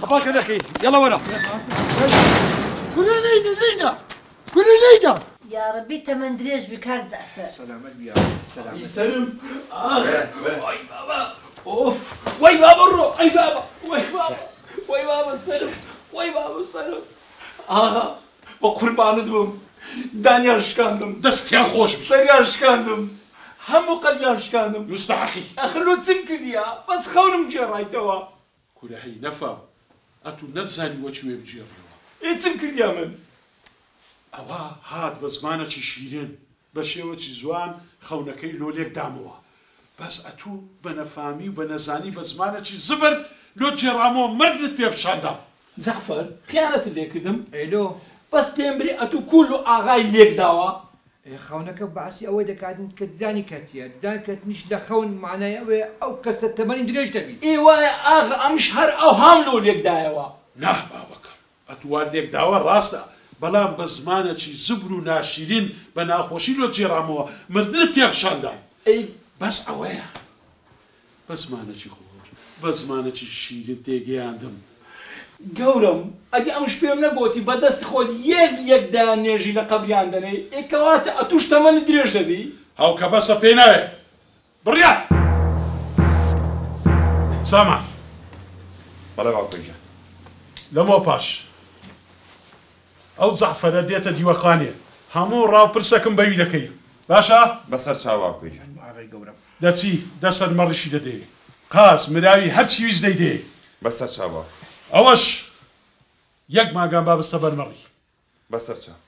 خباك هذاك يلا ورا كل لينا كل لينا يا ربي تمن دريج بكال زعفر. سلامت يا سلامت يسلم وي بابا اوف وي بابا الرو اي بابا وي بابا السلم وي بابا السلم آغا بقربان دبم دانيال شكاندم دستيان خوش سريال شكاندم همو قلبيان شكاندم مستحقي اخلو تمكرديا بس خونم جراي توا كل هي نفا اتو نتزاني وشوي بجيريو ايه تمكرديا من ئەوە هات بە زمانێکی شیرین بە شێوەی جوان خەونەکەی لۆلێک دامەوە بەس ئەتوو بە نەفامی و بە نەزانی بە زمانێکی زبر لۆ جێڕامەوە مردت پێ بشاندا زعفر خیانەت لێ کردم ئەیلۆ بەس پێم بری ئەتوو کول و ئاغای لێک داوە خەونەکە بەعسی ئەوەی دەکاتن کە ددانی کەتیە ددان کەتنیش لە خەون معنای ئەوێ ئەو کەسە تەمەنی درێژ دەبی ئی وایە ئاغا ئەمش هەر ئەو هام لۆ لێک دایەوە نا باوەکەم ئەتووان لێک داوە ڕاستە بەڵام بە زمانێکی زبر و ناشیرین بە ناخۆشی لۆ جێڕامەوە مردت پێ بشاندا بەس ئەوەیە بە زمانێکی خۆش بە زمانێکی شیرین تێگەیاندم گەورم ئەدی ئەمش پێم نەگوتی بەدەستی خۆت یەکدا نێژی لە قەبریان دەنەی ئێکەواتە ئەتوش تەمەنی درێژ دەبی هاوکە بەسە پێ نایە بڕیا سامان بەڵێ باوکۆیجە لەمەوە پاش ئەو زەعفەرە دێتە دیوەخانێ هەموو ڕاوپرسەکەم بەوی دەکەی باشە بەسەر چاو باوکۆیجە دەچی دەسەر مەڕیشی دەدێ قاس مراوی هەرچی ویست دەیدێ بەسەر چاوە ئەوەش یەک ماگان بابستە بەرمەڕی بەسەر چاو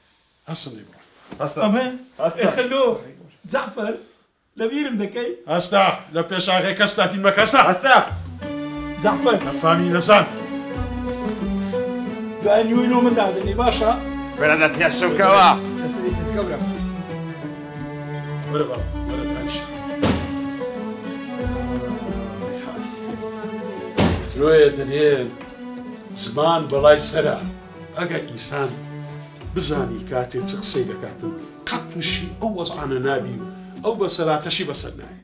هەستم لێ بڕۆ ئەمە خەلۆ زعفر لەبیرم دەکەی هەستا لە پێشاغی کەستاتین مەکەستا هەستا زعفر نەفامی نەزان دوای نیوەی لۆ من دادنی باشە بەرەدە پێشەوکەوە لەسەری کەورە وەرە باو وەرە تانیشە درۆیە دەرێن زمان بەڵای سەرە ئەگە ئینسان بزانی کاتێ چ قسەی دەکاتن قەت تووشی ئەو وەزعانە نابی و ئەو بەسەراتەشی بەسەر نایە